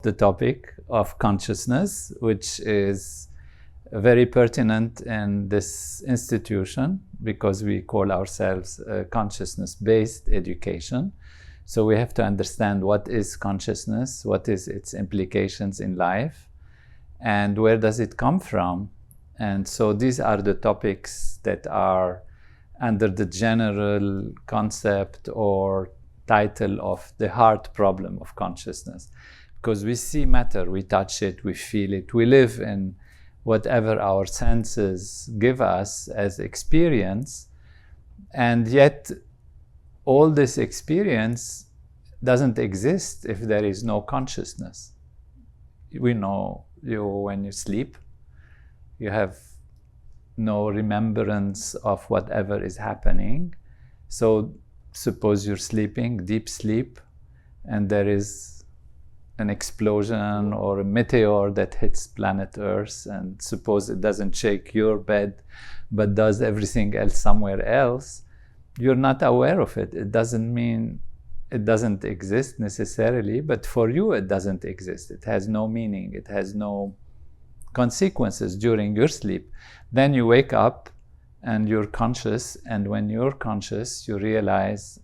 the topic of consciousness, which is very pertinent in this institution because we call ourselves consciousness-based education. So we have to understand what is consciousness, what is its implications in life, and where does it come from. And so these are the topics that are under the general concept or title of the hard problem of consciousness. Because we see matter, we touch it, we feel it, we live in whatever our senses give us as experience, and yet all this experience doesn't exist if there is no consciousness. We know when you sleep, you have no remembrance of whatever is happening. So suppose you're sleeping, deep sleep, and there is an explosion or a meteor that hits planet Earth, and suppose it doesn't shake your bed but does everything else somewhere else, you're not aware of it. It doesn't mean it doesn't exist necessarily, but for you it doesn't exist. It has no meaning, it has no consequences during your sleep. Then you wake up and you're conscious, and when you're conscious you realize,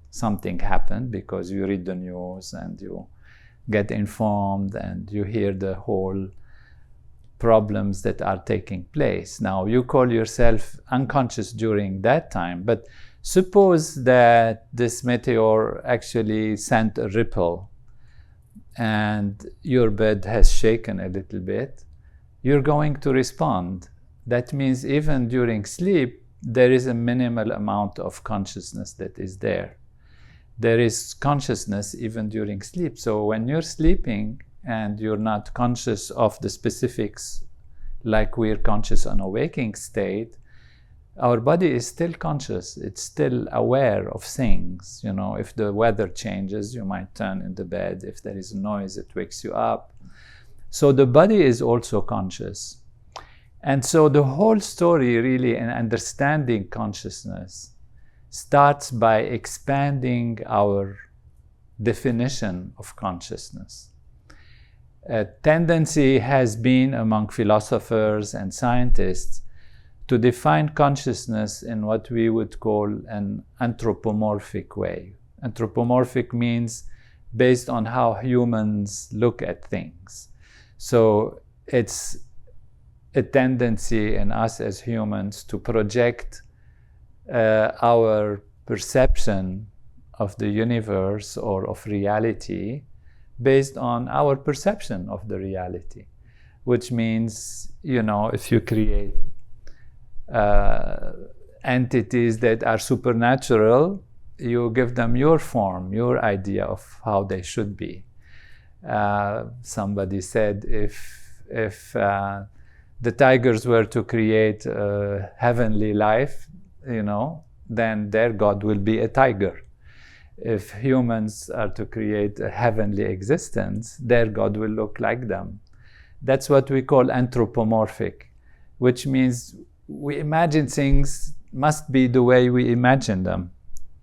something happened, because you read the news and you get informed and you hear the whole problems that are taking place. Now you call yourself unconscious during that time, but suppose that this meteor actually sent a ripple and your bed has shaken a little bit, you're going to respond. That means even during sleep there is a minimal amount of consciousness that is there. There is consciousness even during sleep. So when you're sleeping and you're not conscious of the specifics like we're conscious on a waking state, our body is still conscious. It's still aware of things. You know, if the weather changes, you might turn in the bed. If there is a noise, it wakes you up. So the body is also conscious. And so the whole story really in understanding consciousness starts by expanding our definition of consciousness. A tendency has been among philosophers and scientists to define consciousness in what we would call an anthropomorphic way. Anthropomorphic means based on how humans look at things. So it's a tendency in us as humans to project our perception of the universe or of reality based on our perception of the reality, which means, if you create entities that are supernatural, you give them your form, your idea of how they should be. Somebody said if the tigers were to create a heavenly life, then their God will be a tiger. If humans are to create a heavenly existence, their God will look like them. That's what we call anthropomorphic, which means we imagine things must be the way we imagine them,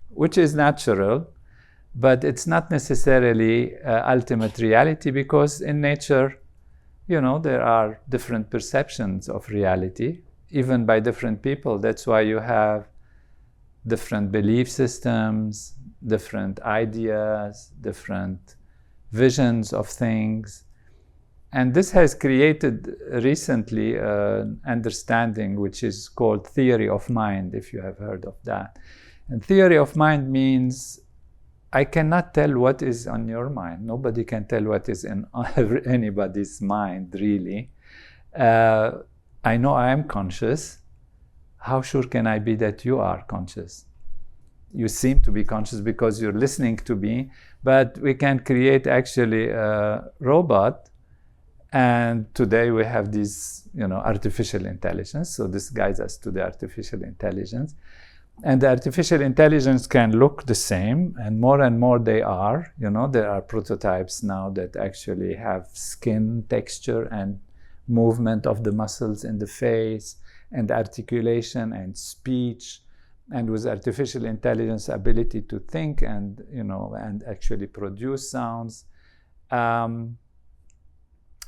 which is natural, but it's not necessarily ultimate reality, because in nature, there are different perceptions of reality, even by different people. That's why you have different belief systems, different ideas, different visions of things. And this has created recently an understanding which is called theory of mind, if you have heard of that. And theory of mind means I cannot tell what is on your mind. Nobody can tell what is in anybody's mind, really. I know I am conscious. How sure can I be that you are conscious? You seem to be conscious because you're listening to me, but we can create actually a robot. And today we have this, artificial intelligence. So this guides us to the artificial intelligence. And the artificial intelligence can look the same, and more they are. There are prototypes now that actually have skin texture and movement of the muscles in the face, and articulation and speech, and with artificial intelligence ability to think and actually produce sounds.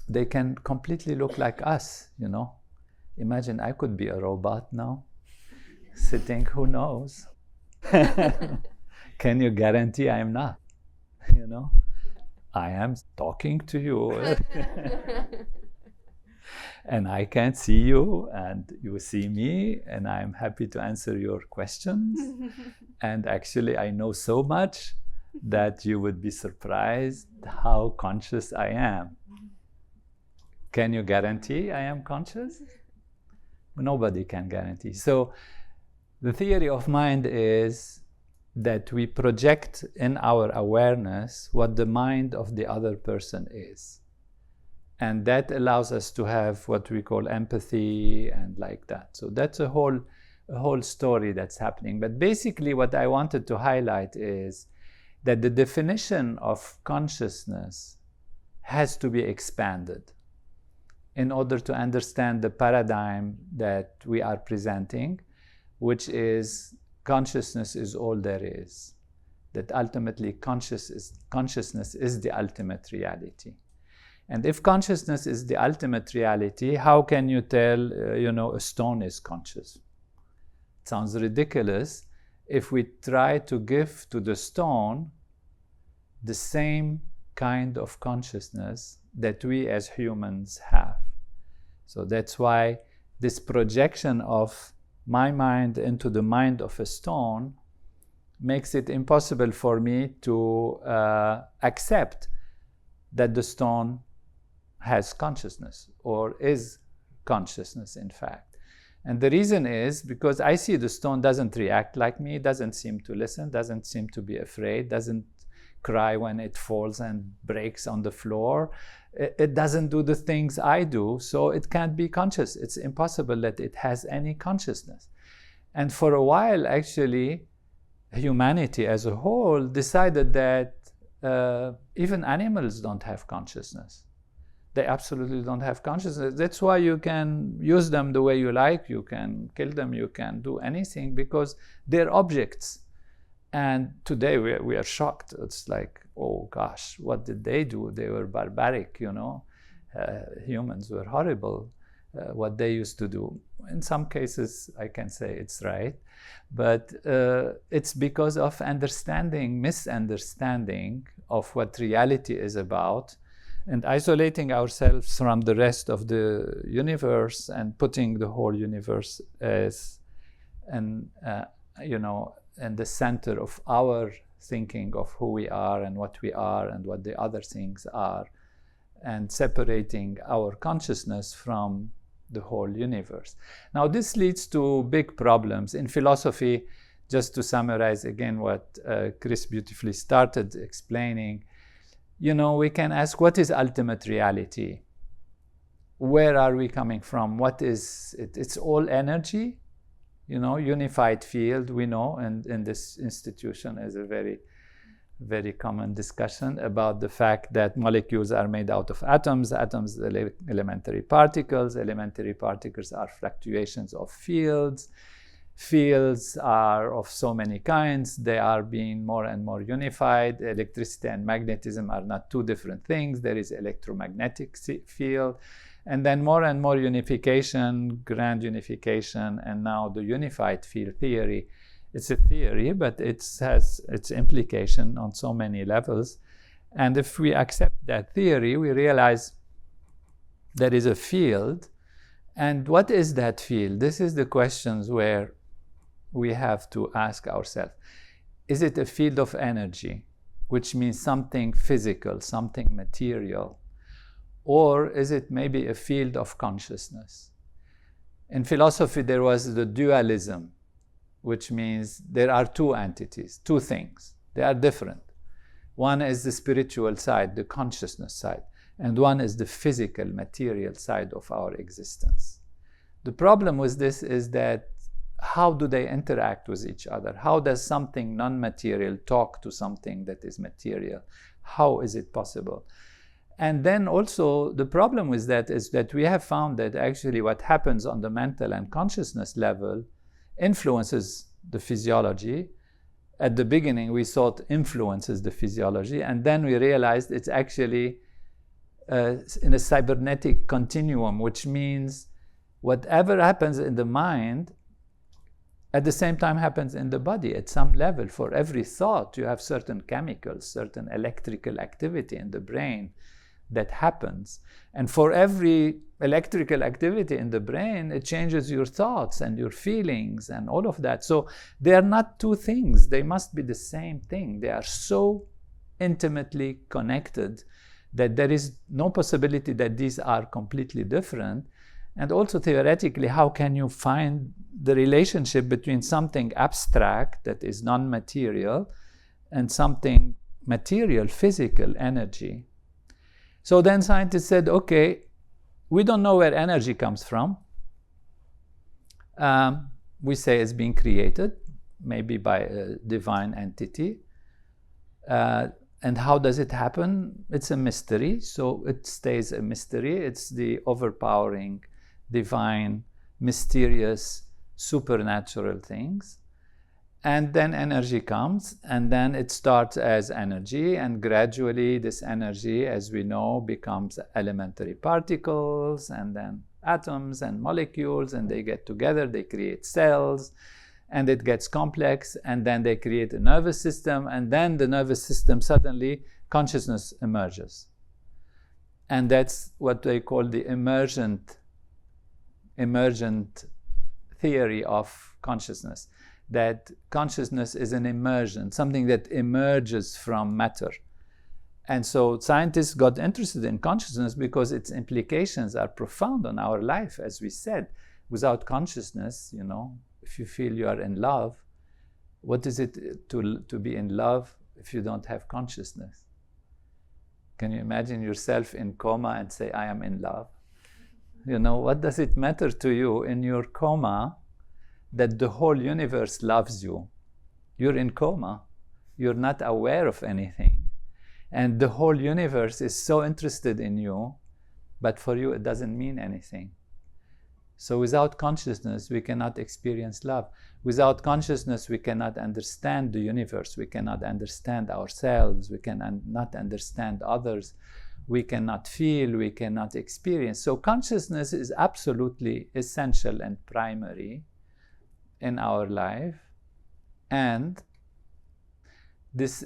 they can completely look like us, you know. Imagine I could be a robot now, sitting, who knows? Can you guarantee I am not? You know, I am talking to you and I can see you and you see me, and I'm happy to answer your questions. And actually I know so much that you would be surprised how conscious I am. Can you guarantee I am conscious? Nobody can guarantee. So the theory of mind is that we project in our awareness what the mind of the other person is. And that allows us to have what we call empathy and like that. So that's a whole story that's happening. But basically what I wanted to highlight is that the definition of consciousness has to be expanded in order to understand the paradigm that we are presenting, which is consciousness is all there is. That ultimately consciousness is the ultimate reality. And if consciousness is the ultimate reality, how can you tell, a stone is conscious? It sounds ridiculous if we try to give to the stone the same kind of consciousness that we as humans have. So that's why this projection of my mind into the mind of a stone makes it impossible for me to accept that the stone has consciousness or is consciousness, in fact. And the reason is because I see the stone doesn't react like me, doesn't seem to listen, doesn't seem to be afraid, doesn't cry when it falls and breaks on the floor. It doesn't do the things I do, so it can't be conscious. It's impossible that it has any consciousness. And for a while, actually, humanity as a whole decided that even animals don't have consciousness. They absolutely don't have consciousness. That's why you can use them the way you like, you can kill them, you can do anything, because they're objects. And today we are shocked. It's like, oh gosh, what did they do? They were barbaric, humans were horrible, what they used to do. In some cases, I can say it's right, but it's because of misunderstanding of what reality is about, and isolating ourselves from the rest of the universe and putting the whole universe as in the center of our thinking of who we are and what we are and what the other things are, and separating our consciousness from the whole universe. Now, this leads to big problems. In philosophy, just to summarize again what Chris beautifully started explaining, we can ask, what is ultimate reality? Where are we coming from? What is it? It's all energy, unified field, we know, and in this institution is a very, very common discussion about the fact that molecules are made out of atoms, elementary particles are fluctuations of fields. Fields are of so many kinds, they are being more and more unified. Electricity and magnetism are not two different things. There is electromagnetic field, and then more and more unification, grand unification, and now the unified field theory. It's a theory, but it has its implication on so many levels. And if we accept that theory, we realize there is a field. And what is that field? This is the questions where we have to ask ourselves. Is it a field of energy, which means something physical, something material? Or is it maybe a field of consciousness? In philosophy, there was the dualism, which means there are two entities, two things. They are different. One is the spiritual side, the consciousness side, and one is the physical, material side of our existence. The problem with this is that how do they interact with each other? How does something non-material talk to something that is material? How is it possible? And then also the problem with that is that we have found that actually what happens on the mental and consciousness level influences the physiology, at the beginning we thought influences the physiology, and then we realized it's actually in a cybernetic continuum, which means whatever happens in the mind at the same time happens in the body at some level. For every thought, you have certain chemicals, certain electrical activity in the brain that happens. And for every electrical activity in the brain, it changes your thoughts and your feelings and all of that. So they are not two things. They must be the same thing. They are so intimately connected that there is no possibility that these are completely different. And also theoretically, how can you find the relationship between something abstract that is non-material and something material, physical, energy? So then scientists said, okay, we don't know where energy comes from. We say it's being created, maybe by a divine entity. And how does it happen? It's a mystery, so it stays a mystery. It's the overpowering, divine, mysterious, supernatural things. And then energy comes, and then it starts as energy, and gradually this energy, as we know, becomes elementary particles, and then atoms and molecules, and they get together, they create cells, and it gets complex, and then they create a nervous system, and then the nervous system, suddenly consciousness emerges. And that's what they call the emergent theory of consciousness, that consciousness is an immersion, something that emerges from matter. And so scientists got interested in consciousness because its implications are profound on our life. As we said, without consciousness, you know, if you feel you are in love, what is it to be in love if you don't have consciousness? Can you imagine yourself in coma and say, I am in love? You know, what does it matter to you in your coma that the whole universe loves you? You're in coma. You're not aware of anything. And the whole universe is so interested in you, but for you it doesn't mean anything. So without consciousness, we cannot experience love. Without consciousness, we cannot understand the universe. We cannot understand ourselves. We cannot understand others. We cannot feel. We cannot experience. So consciousness is absolutely essential and primary in our life. And this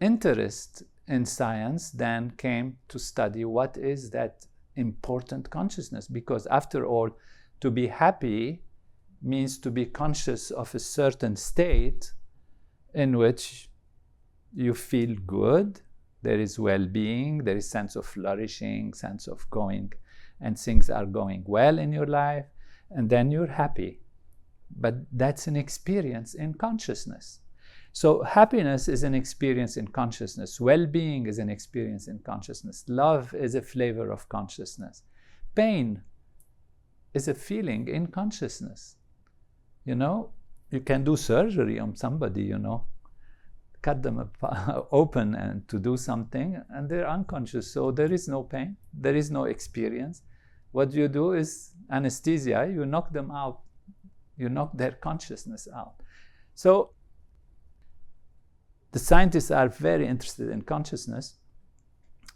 interest in science then came to study what is that important consciousness, because after all, to be happy means to be conscious of a certain state in which you feel good, there is well-being, there is sense of flourishing, sense of going, and things are going well in your life, and then you're happy. But that's an experience in consciousness. So happiness is an experience in consciousness. Well-being is an experience in consciousness. Love is a flavor of consciousness. Pain is a feeling in consciousness. You know, you can do surgery on somebody, you know, cut them open and to do something, and they're unconscious. So there is no pain. There is no experience. What you do is anesthesia. You knock them out. You knock their consciousness out. So the scientists are very interested in consciousness.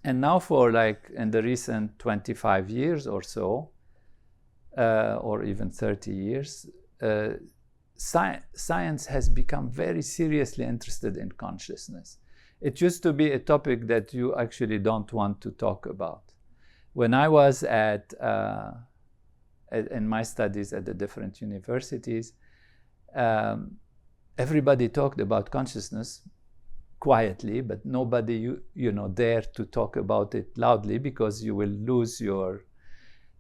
And now for like in the recent 25 years or so, or even 30 years, science has become very seriously interested in consciousness. It used to be a topic that you actually don't want to talk about. When I was in my studies at the different universities, everybody talked about consciousness quietly, but nobody dared to talk about it loudly, because you will lose your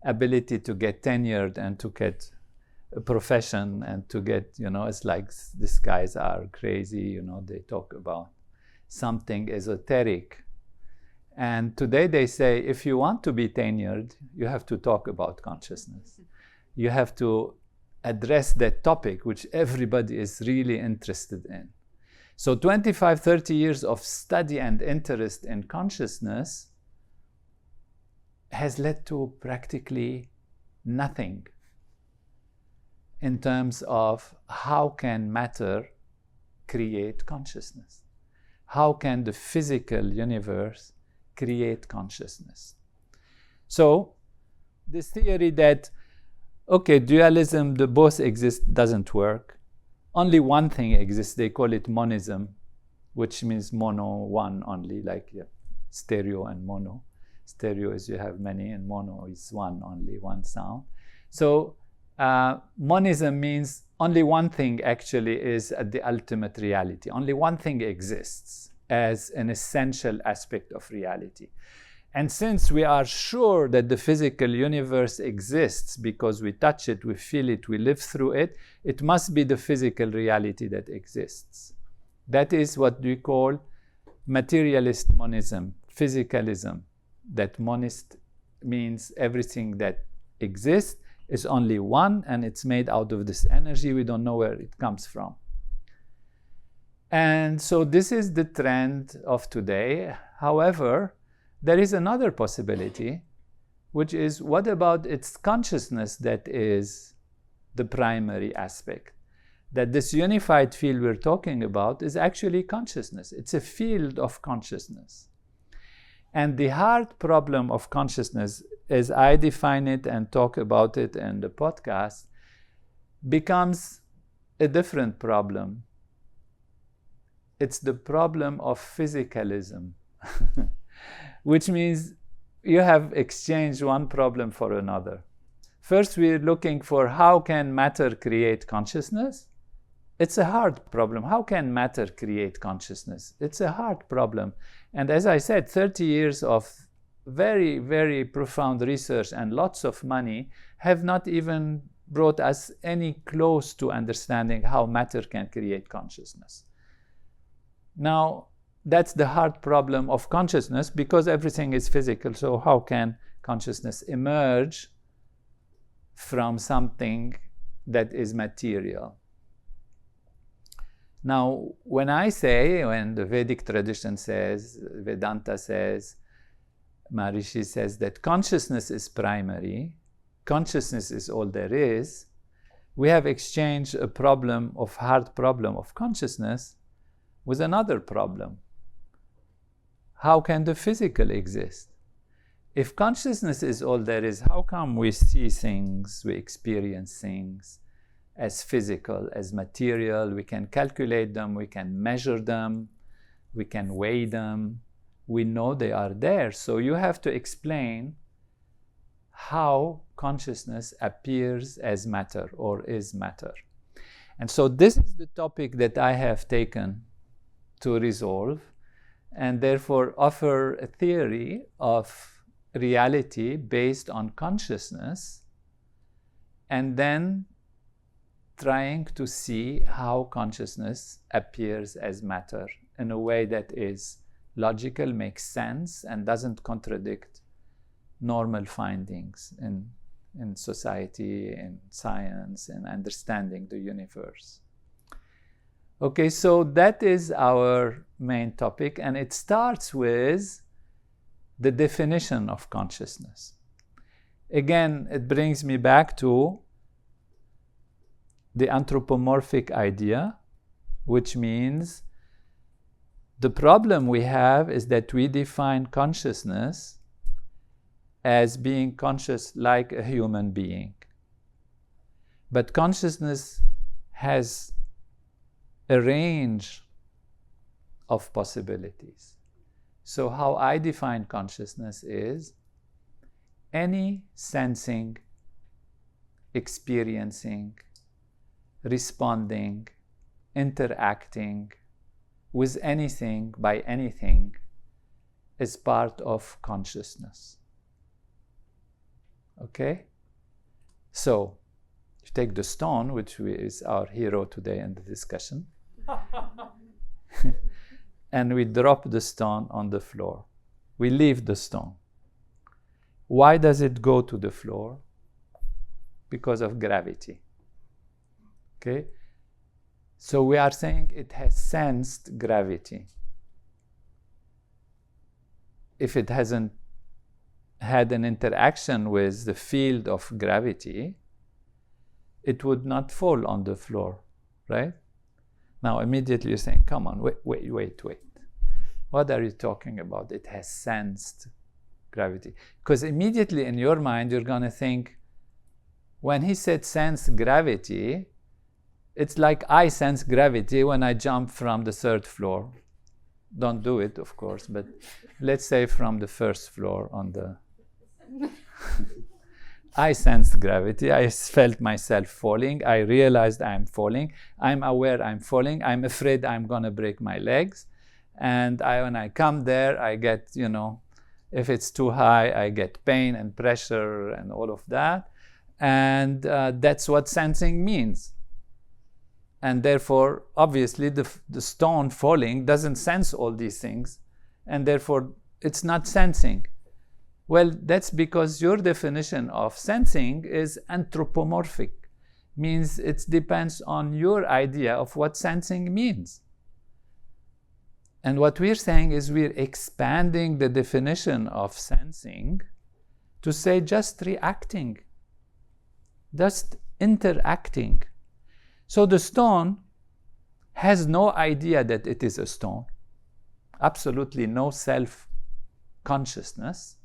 ability to get tenured and to get a profession and to get, it's like these guys are crazy, they talk about something esoteric. And today they say, if you want to be tenured, you have to talk about consciousness. You have to address that topic, which everybody is really interested in. So 25, 30 years of study and interest in consciousness has led to practically nothing in terms of how can matter create consciousness? How can the physical universe create consciousness? So this theory that, okay, dualism, the both exist, doesn't work. Only one thing exists, they call it monism, which means mono, one only, like stereo and mono. Stereo is you have many, and mono is one only, one sound. So monism means only one thing actually is the ultimate reality. Only one thing exists as an essential aspect of reality. And since we are sure that the physical universe exists because we touch it, we feel it, we live through it, it must be the physical reality that exists. That is what we call materialist monism, physicalism. That monist means everything that exists is only one, and it's made out of this energy. We don't know where it comes from. And so this is the trend of today. However, there is another possibility, which is, what about its consciousness that is the primary aspect? That this unified field we're talking about is actually consciousness. It's a field of consciousness. And the hard problem of consciousness, as I define it and talk about it in the podcast, becomes a different problem. It's the problem of physicalism, which means you have exchanged one problem for another. First, we're looking for how can matter create consciousness? It's a hard problem. How can matter create consciousness? It's a hard problem. And as I said, 30 years of very, very profound research and lots of money have not even brought us any close to understanding how matter can create consciousness. Now, that's the hard problem of consciousness, because everything is physical. So how can consciousness emerge from something that is material? Now, when the Vedic tradition says, Vedanta says, Maharishi says that consciousness is primary, consciousness is all there is, we have exchanged a hard problem of consciousness with another problem. How can the physical exist? If consciousness is all there is, how come we see things, we experience things as physical, as material? We can calculate them, we can measure them, we can weigh them, we know they are there. So you have to explain how consciousness appears as matter or is matter. And so this is the topic that I have taken to resolve, and therefore offer a theory of reality based on consciousness, and then trying to see how consciousness appears as matter in a way that is logical, makes sense, and doesn't contradict normal findings in society, in science, in understanding the universe. Okay, so that is our main topic, and it starts with the definition of consciousness. Again, it brings me back to the anthropomorphic idea, which means the problem we have is that we define consciousness as being conscious like a human being. But consciousness has a range of possibilities. So how I define consciousness is any sensing, experiencing, responding, interacting with anything by anything is part of consciousness. Okay? So, you take the stone, which is our hero today in the discussion, and we drop the stone on the floor. We leave the stone. Why does it go to the floor? Because of gravity. Okay? So we are saying it has sensed gravity. If it hasn't had an interaction with the field of gravity, it would not fall on the floor, right? Now immediately you're saying, come on, wait. What are you talking about? It has sensed gravity. Because immediately in your mind, you're going to think, when he said sense gravity, it's like I sense gravity when I jump from the 3rd floor. Don't do it, of course, but let's say from the 1st floor on the... I sensed gravity. I felt myself falling. I realized I'm falling. I'm aware I'm falling. I'm afraid I'm going to break my legs. And when I come there, I get, if it's too high, I get pain and pressure and all of that. And that's what sensing means. And therefore, obviously, the stone falling doesn't sense all these things. And therefore, it's not sensing. Well, that's because your definition of sensing is anthropomorphic. Means it depends on your idea of what sensing means. And what we're saying is we're expanding the definition of sensing to say just reacting, just interacting. So the stone has no idea that it is a stone, absolutely no self-consciousness.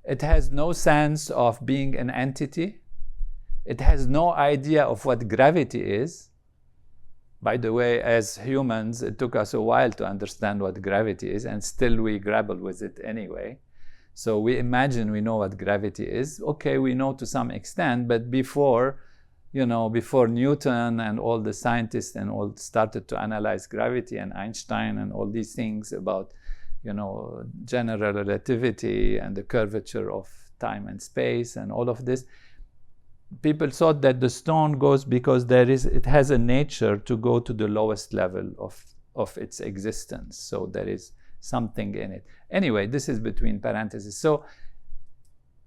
It has no sense of being an entity. It has no idea of what gravity is. By the way, as humans, it took us a while to understand what gravity is, and still we grapple with it anyway. So we imagine we know what gravity is. Okay, we know to some extent, but before Newton and all the scientists and all started to analyze gravity, and Einstein and all these things about general relativity and the curvature of time and space and all of this, people thought that the stone goes because it has a nature to go to the lowest level of its existence. So there is something in it. Anyway, this is between parentheses. So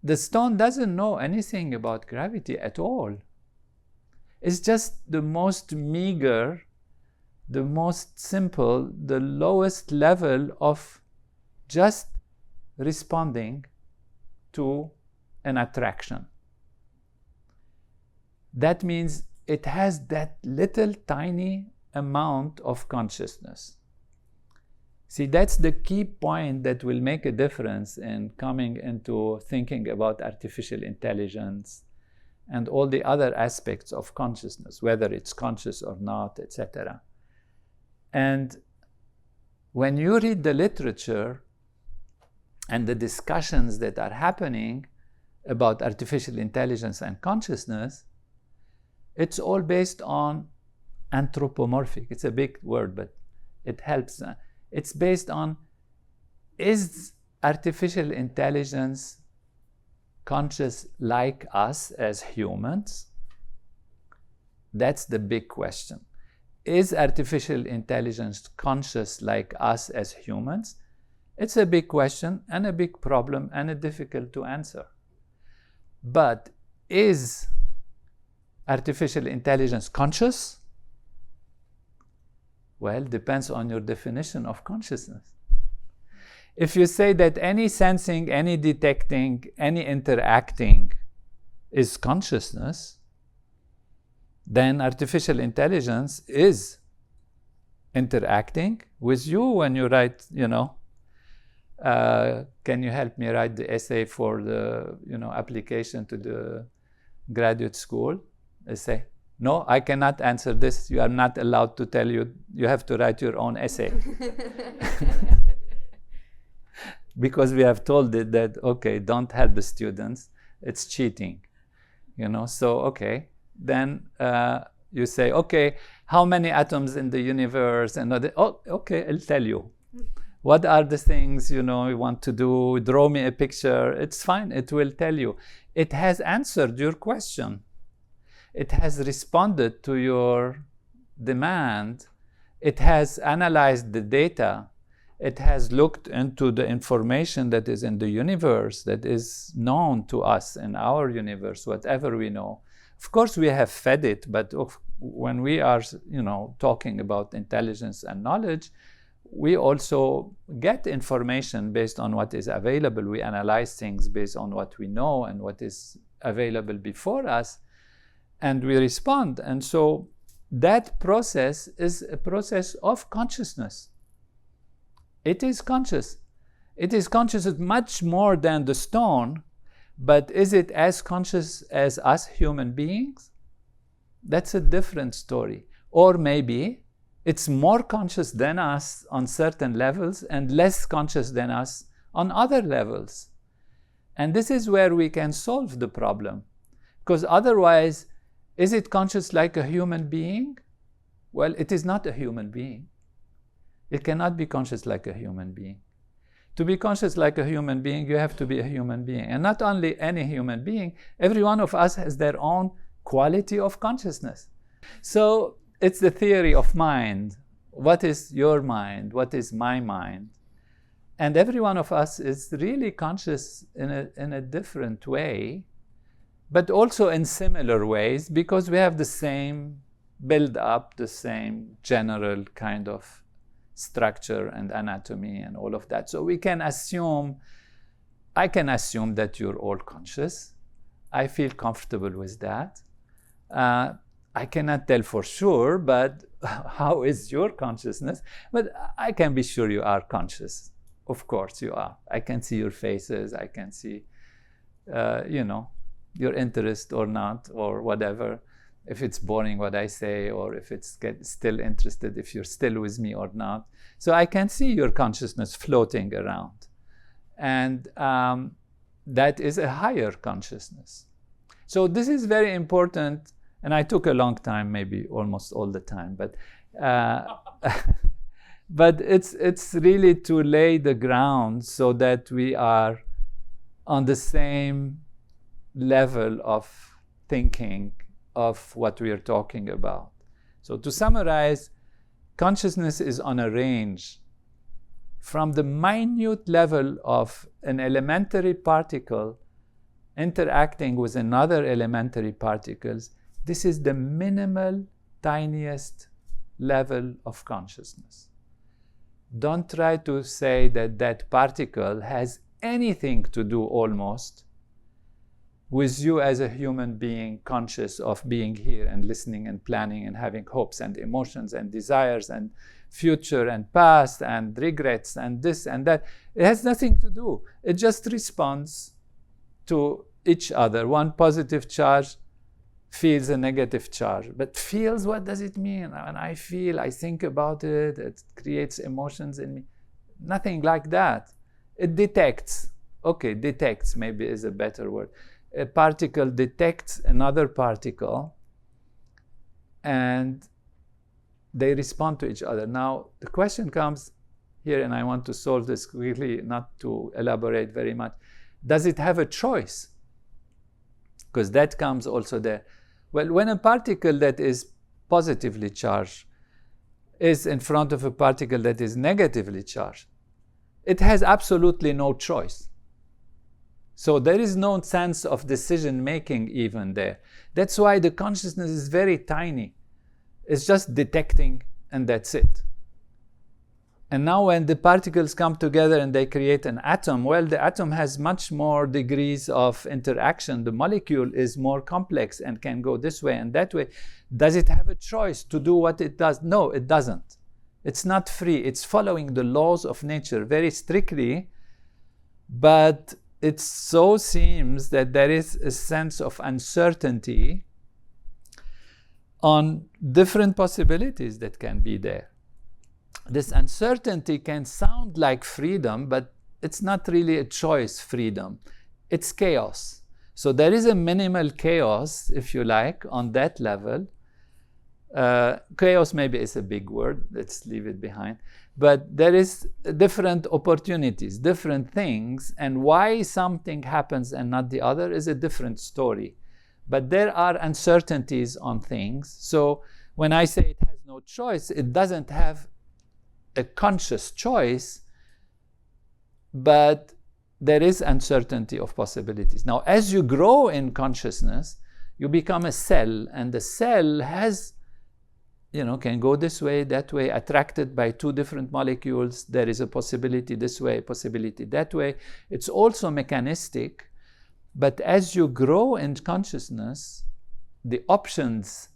the stone doesn't know anything about gravity at all. It's just the most meager, the most simple, the lowest level of just responding to an attraction. That means it has that little tiny amount of consciousness. See, that's the key point that will make a difference in coming into thinking about artificial intelligence and all the other aspects of consciousness, whether it's conscious or not, etc. And when you read the literature and the discussions that are happening about artificial intelligence and consciousness, it's all based on anthropomorphic. It's a big word, but it helps. It's based on, is artificial intelligence conscious like us as humans? That's the big question. Is artificial intelligence conscious like us as humans? It's a big question and a big problem and a difficult to answer. But is artificial intelligence conscious? Well, depends on your definition of consciousness. If you say that any sensing, any detecting, any interacting is consciousness, then artificial intelligence is interacting with you when you write, can you help me write the essay for the, application to the graduate school? Essay. No, I cannot answer this. You are not allowed to tell you. You have to write your own essay. Because we have told it that, okay, don't help the students. It's cheating. So, okay. Then you say, okay, how many atoms in the universe? And okay, I'll tell you. What are the things, you want to do? Draw me a picture. It's fine. It will tell you. It has answered your question. It has responded to your demand. It has analyzed the data. It has looked into the information that is in the universe, that is known to us in our universe, whatever we know. Of course, we have fed it, but when we are, talking about intelligence and knowledge, we also get information based on what is available. We analyze things based on what we know and what is available before us, and we respond. And so that process is a process of consciousness. It is conscious. It is conscious much more than the stone, but is it as conscious as us human beings? That's a different story. Or maybe it's more conscious than us on certain levels and less conscious than us on other levels. And this is where we can solve the problem. Because otherwise, is it conscious like a human being? Well, it is not a human being. It cannot be conscious like a human being. To be conscious like a human being, you have to be a human being. And not only any human being, every one of us has their own quality of consciousness. So it's the theory of mind. What is your mind? What is my mind? And every one of us is really conscious in a different way, but also in similar ways, because we have the same build-up, the same general kind of structure and anatomy and all of that. So we can assume, I can assume that you're all conscious. I feel comfortable with that. I cannot tell for sure, but how is your consciousness? But I can be sure you are conscious. Of course you are. I can see your faces. I can see, your interest or not, or whatever. If it's boring what I say, or if it's still interested, if you're still with me or not. So I can see your consciousness floating around. And that is a higher consciousness. So this is very important, and I took a long time, maybe almost all the time, but but it's really to lay the ground so that we are on the same level of thinking of what we are talking about. So to summarize, consciousness is on a range from the minute level of an elementary particle interacting with another elementary particles. This is the minimal, tiniest level of consciousness. Don't try to say that that particle has anything to do almost with you as a human being conscious of being here and listening and planning and having hopes and emotions and desires and future and past and regrets and this and that. It has nothing to do. It just responds to each other. One positive charge feels a negative charge. But feels, what does it mean? When I feel, I think about it, it creates emotions in me. Nothing like that. It detects. Okay, detects maybe is a better word. A particle detects another particle and they respond to each other. Now, the question comes here, and I want to solve this quickly, not to elaborate very much. Does it have a choice? Because that comes also there. Well, when a particle that is positively charged is in front of a particle that is negatively charged, it has absolutely no choice. So there is no sense of decision-making even there. That's why the consciousness is very tiny. It's just detecting, and that's it. And now when the particles come together and they create an atom, well, the atom has much more degrees of interaction. The molecule is more complex and can go this way and that way. Does it have a choice to do what it does? No, it doesn't. It's not free. It's following the laws of nature very strictly, but it so seems that there is a sense of uncertainty on different possibilities that can be there. This uncertainty can sound like freedom, but it's not really a choice freedom. It's chaos. So there is a minimal chaos, if you like, on that level. Chaos maybe is a big word. Let's leave it behind. But there is different opportunities, different things, and why something happens and not the other is a different story. But there are uncertainties on things. So when I say it has no choice, it doesn't have a conscious choice, but there is uncertainty of possibilities. Now, as you grow in consciousness, you become a cell, and the cell has, can go this way, that way, attracted by two different molecules. There is a possibility this way, a possibility that way. It's also mechanistic, but as you grow in consciousness, the options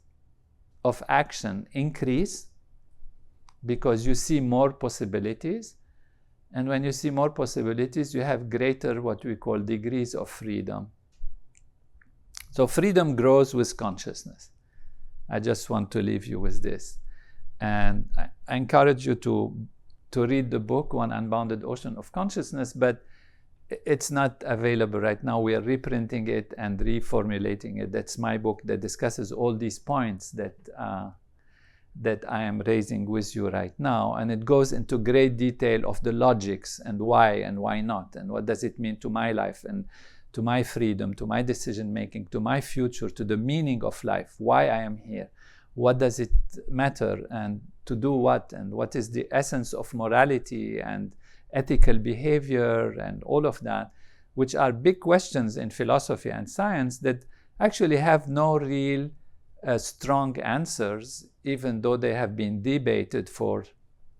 of action increase because you see more possibilities. And when you see more possibilities, you have greater what we call degrees of freedom. So freedom grows with consciousness. I just want to leave you with this. And I encourage you to read the book, One Unbounded Ocean of Consciousness, but it's not available right now. We are reprinting it and reformulating it. That's my book that discusses all these points that I am raising with you right now. And it goes into great detail of the logics and why not, and what does it mean to my life and to my freedom, to my decision making, to my future, to the meaning of life, why I am here, what does it matter, and to do what, and what is the essence of morality and ethical behavior and all of that, which are big questions in philosophy and science that actually have no real strong answers, even though they have been debated for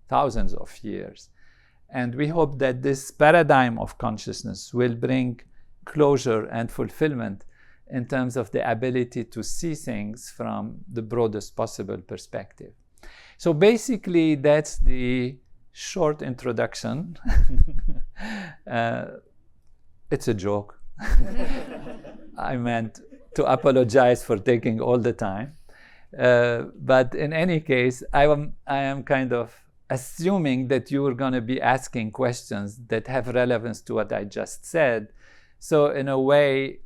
thousands of years. And we hope that this paradigm of consciousness will bring closure and fulfillment in terms of the ability to see things from the broadest possible perspective. So basically, that's the short introduction. It's a joke. I meant to apologize for taking all the time. But in any case, I am kind of assuming that you are going to be asking questions that have relevance to what I just said. So in a way,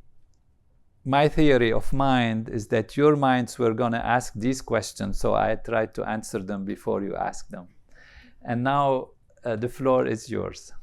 my theory of mind is that your minds were going to ask these questions, so I tried to answer them before you ask them. And now the floor is yours.